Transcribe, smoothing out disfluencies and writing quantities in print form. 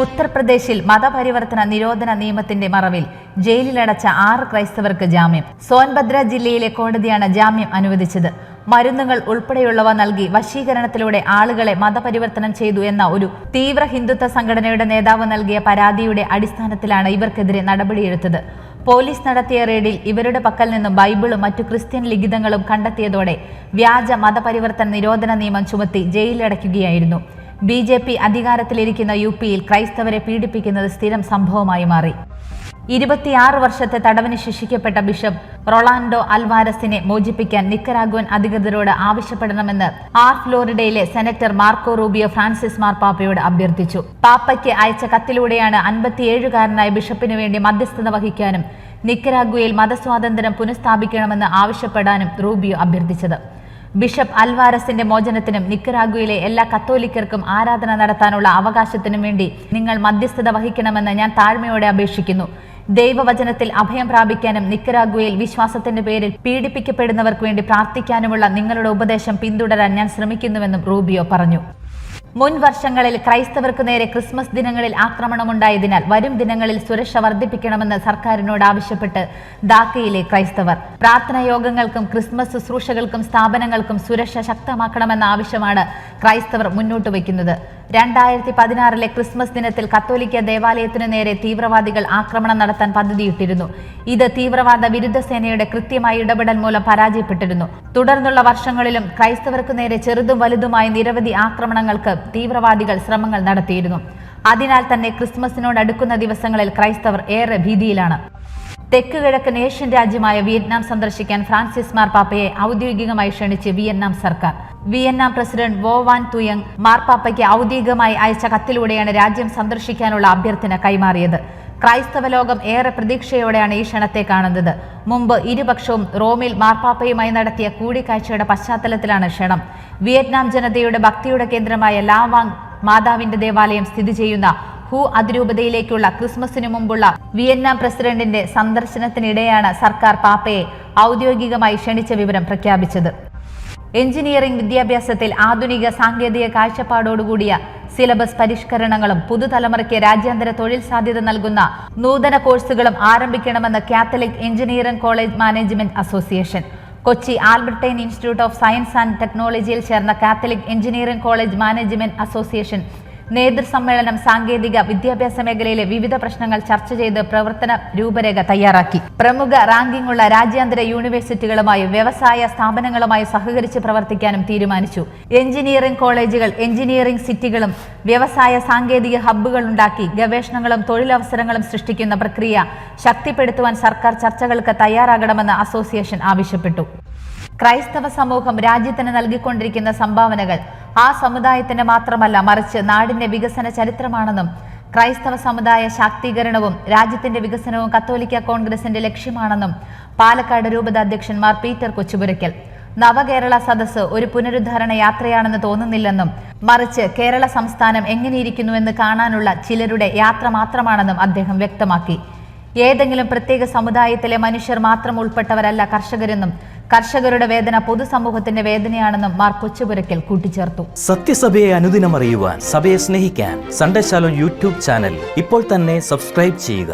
ഉത്തർപ്രദേശിൽ മതപരിവർത്തന നിരോധന നിയമത്തിന്റെ മറവിൽ ജയിലിലടച്ച 6 ക്രൈസ്തവർക്ക് ജാമ്യം. സോൻഭദ്ര ജില്ലയിലെ കോടതിയാണ് ജാമ്യം അനുവദിച്ചത്. മരുന്നുകൾ ഉൾപ്പെടെയുള്ളവ നൽകി വശീകരണത്തിലൂടെ ആളുകളെ മതപരിവർത്തനം ചെയ്തു എന്ന ഒരു തീവ്ര ഹിന്ദുത്വ സംഘടനയുടെ നേതാവ് നൽകിയ പരാതിയുടെ അടിസ്ഥാനത്തിലാണ് ഇവർക്കെതിരെ നടപടിയെടുത്തത്. പോലീസ് നടത്തിയ റെയ്ഡിൽ ഇവരുടെ പക്കൽ നിന്നും ബൈബിളും മറ്റു ക്രിസ്ത്യൻ ലിഖിതങ്ങളും കണ്ടെത്തിയതോടെ വ്യാജ മതപരിവർത്തന നിരോധന നിയമം ചുമത്തി ജയിലിലടയ്ക്കുകയായിരുന്നു. BJP അധികാരത്തിലിരിക്കുന്ന UP-യിൽ ക്രൈസ്തവരെ പീഡിപ്പിക്കുന്നത് സ്ഥിരം സംഭവമായി മാറി. 26 വർഷത്തെ തടവിന് ശിക്ഷിക്കപ്പെട്ട ബിഷപ്പ് റൊളാൻഡോ അൽവാരസിനെ മോചിപ്പിക്കാൻ നിക്കരാഗ്വൻ അധികൃതരോട് ആവശ്യപ്പെടണമെന്ന് ഫ്ലോറിഡയിലെ സെനറ്റർ മാർക്കോ റൂബിയോ ഫ്രാൻസിസ് മാർപ്പാപ്പയോട് അഭ്യർത്ഥിച്ചു. പാപ്പയ്ക്ക് അയച്ച കത്തിലൂടെയാണ് 57-കാരനായ ബിഷപ്പിനു വേണ്ടി മധ്യസ്ഥത വഹിക്കാനും നിക്കരാഗ്വയിൽ മതസ്വാതന്ത്ര്യം പുനഃസ്ഥാപിക്കണമെന്ന് ആവശ്യപ്പെടാനും റൂബിയോ അഭ്യർത്ഥിച്ചത്. ബിഷപ്പ് അൽവാരസിന്റെ മോചനത്തിനും നിക്കരാഗ്വയിലെ എല്ലാ കത്തോലിക്കർക്കും ആരാധന നടത്താനുള്ള അവകാശത്തിനും വേണ്ടി നിങ്ങൾ മധ്യസ്ഥത വഹിക്കണമെന്ന് ഞാൻ താഴ്മയോടെ അപേക്ഷിക്കുന്നു. ദൈവവചനത്തിൽ അഭയം പ്രാപിക്കാനും നിക്കരാഗ്വയിൽ വിശ്വാസത്തിന്റെ പേരിൽ പീഡിപ്പിക്കപ്പെടുന്നവർക്ക് വേണ്ടി പ്രാർത്ഥിക്കാനുമുള്ള നിങ്ങളുടെ ഉപദേശം പിന്തുടരാൻ ഞാൻ ശ്രമിക്കുന്നുവെന്നും റൂബിയോ പറഞ്ഞു. മുൻ വർഷങ്ങളിൽ ക്രൈസ്തവർക്ക് നേരെ ക്രിസ്മസ് ദിനങ്ങളിൽ ആക്രമണമുണ്ടായതിനാൽ വരും ദിനങ്ങളിൽ സുരക്ഷ വർദ്ധിപ്പിക്കണമെന്ന് സർക്കാരിനോട് ആവശ്യപ്പെട്ട് ധാക്കയിലെ ക്രൈസ്തവർ പ്രാർത്ഥനാ യോഗങ്ങൾക്കും ക്രിസ്മസ് ശുശ്രൂഷകൾക്കും സ്ഥാപനങ്ങൾക്കും സുരക്ഷ ശക്തമാക്കണമെന്ന ആവശ്യമാണ് ക്രൈസ്തവർ മുന്നോട്ട് വയ്ക്കുന്നത്. 2016-ലെ ക്രിസ്മസ് ദിനത്തിൽ കത്തോലിക്ക ദേവാലയത്തിനു നേരെ തീവ്രവാദികൾ ആക്രമണം നടത്താൻ പദ്ധതിയിട്ടിരുന്നു. ഇത് തീവ്രവാദ വിരുദ്ധ സേനയുടെ കൃത്യമായ ഇടപെടൽ മൂലം പരാജയപ്പെട്ടിരുന്നു. തുടർന്നുള്ള വർഷങ്ങളിലും ക്രൈസ്തവർക്ക് നേരെ ചെറുതും വലുതുമായ നിരവധി ആക്രമണങ്ങൾക്ക് തീവ്രവാദികൾ ശ്രമങ്ങൾ നടത്തിയിരുന്നു. അതിനാൽ തന്നെ ക്രിസ്മസിനോടടുക്കുന്ന ദിവസങ്ങളിൽ ക്രൈസ്തവർ ഏറെ ഭീതിയിലാണ്. തെക്ക് കിഴക്കൻ ഏഷ്യൻ രാജ്യമായ വിയറ്റ്നാം സന്ദർശിക്കാൻ ഫ്രാൻസിസ് മാർപ്പാപ്പയെ ഔദ്യോഗികമായി ക്ഷണിച്ച് വിയറ്റ്നാം സർക്കാർ. വിയറ്റ്നാം പ്രസിഡന്റ് വോ വാൻ തുയങ് മാർപ്പാപ്പയ്ക്ക് ഔദ്യോഗികമായി അയച്ച കത്തിലൂടെയാണ് രാജ്യം സന്ദർശിക്കാനുള്ള അഭ്യർത്ഥന കൈമാറിയത്. ക്രൈസ്തവ ലോകം ഏറെ പ്രതീക്ഷയോടെയാണ് ഈ ക്ഷണത്തെ കാണുന്നത്. മുമ്പ് ഇരുപക്ഷവും റോമിൽ മാർപ്പാപ്പയുമായി നടത്തിയ കൂടിക്കാഴ്ചയുടെ പശ്ചാത്തലത്തിലാണ് ക്ഷണം. വിയറ്റ്നാം ജനതയുടെ ഭക്തിയുടെ കേന്ദ്രമായ ലാവാങ് മാതാവിന്റെ ദേവാലയം സ്ഥിതി ചെയ്യുന്ന ഹു അതിരൂപതയിലേക്കുള്ള ക്രിസ്മസിനു മുമ്പുള്ള വിയറ്റ്നാം പ്രസിഡന്റിന്റെ സന്ദർശനത്തിനിടെയാണ് സർക്കാർ പാപ്പയെ ഔദ്യോഗികമായി ക്ഷണിച്ച വിവരം പ്രഖ്യാപിച്ചത്. എഞ്ചിനീയറിംഗ് വിദ്യാഭ്യാസത്തിൽ ആധുനിക സാങ്കേതിക കാഴ്ചപ്പാടോടുകൂടിയ സിലബസ് പരിഷ്കരണങ്ങളും പുതുതലമുറയ്ക്ക് രാജ്യാന്തര തൊഴിൽ സാധ്യത നൽകുന്ന നൂതന കോഴ്സുകളും ആരംഭിക്കണമെന്ന് Catholic engineering college management association. Kochi Albertian institute of science and ടെക്നോളജിയിൽ ചേർന്ന Catholic engineering college management association നേതൃസമ്മേളനം സാങ്കേതിക വിദ്യാഭ്യാസ മേഖലയിലെ വിവിധ പ്രശ്നങ്ങൾ ചർച്ച ചെയ്ത് പ്രവർത്തന രൂപരേഖ തയ്യാറാക്കി. പ്രമുഖ റാങ്കിങ്ങുള്ള രാജ്യാന്തര യൂണിവേഴ്സിറ്റികളുമായും വ്യവസായ സ്ഥാപനങ്ങളുമായും സഹകരിച്ച് പ്രവർത്തിക്കാനും തീരുമാനിച്ചു. എഞ്ചിനീയറിംഗ് കോളേജുകൾ എഞ്ചിനീയറിംഗ് സിറ്റികളും വ്യവസായ സാങ്കേതിക ഹബ്ബുകൾ ഉണ്ടാക്കി ഗവേഷണങ്ങളും തൊഴിലവസരങ്ങളും സൃഷ്ടിക്കുന്ന പ്രക്രിയ ശക്തിപ്പെടുത്തുവാൻ സർക്കാർ ചർച്ചകൾക്ക് തയ്യാറാകണമെന്ന് അസോസിയേഷൻ ആവശ്യപ്പെട്ടു. ക്രൈസ്തവ സമൂഹം രാജ്യത്തിന് നൽകിക്കൊണ്ടിരിക്കുന്ന സംഭാവനകൾ ആ സമുദായത്തിന് മാത്രമല്ല, മറിച്ച് നാടിന്റെ വികസന ചരിത്രമാണെന്നും ക്രൈസ്തവ സമുദായ ശാക്തീകരണവും രാജ്യത്തിന്റെ വികസനവും കത്തോലിക്ക കോൺഗ്രസിന്റെ ലക്ഷ്യമാണെന്നും പാലക്കാട് രൂപത അധ്യക്ഷൻ മാർ പീറ്റർ കൊച്ചുപുരയ്ക്കൽ. നവകേരള സദസ്സ് ഒരു പുനരുദ്ധാരണ യാത്രയാണെന്ന് തോന്നുന്നില്ലെന്നും മറിച്ച് കേരള സംസ്ഥാനം എങ്ങനെയിരിക്കുന്നുവെന്ന് കാണാനുള്ള ചിലരുടെ യാത്ര മാത്രമാണെന്നും അദ്ദേഹം വ്യക്തമാക്കി. ഏതെങ്കിലും പ്രത്യേക സമുദായത്തിലെ മനുഷ്യർ മാത്രം ഉൾപ്പെട്ടവരല്ല കർഷകരെന്നും കർഷകരുടെ വേദന പൊതുസമൂഹത്തിന്റെ വേദനയാണെന്നും മാർ കൊച്ചുപുരയ്ക്കൽ കൂട്ടിച്ചേർത്തു. സത്യസഭയെ അനുദിനം അറിയുവാൻ, സഭയെ സ്നേഹിക്കാൻ സൺഡേ ശാലോം യൂട്യൂബ് ചാനൽ ഇപ്പോൾ തന്നെ സബ്സ്ക്രൈബ് ചെയ്യുക.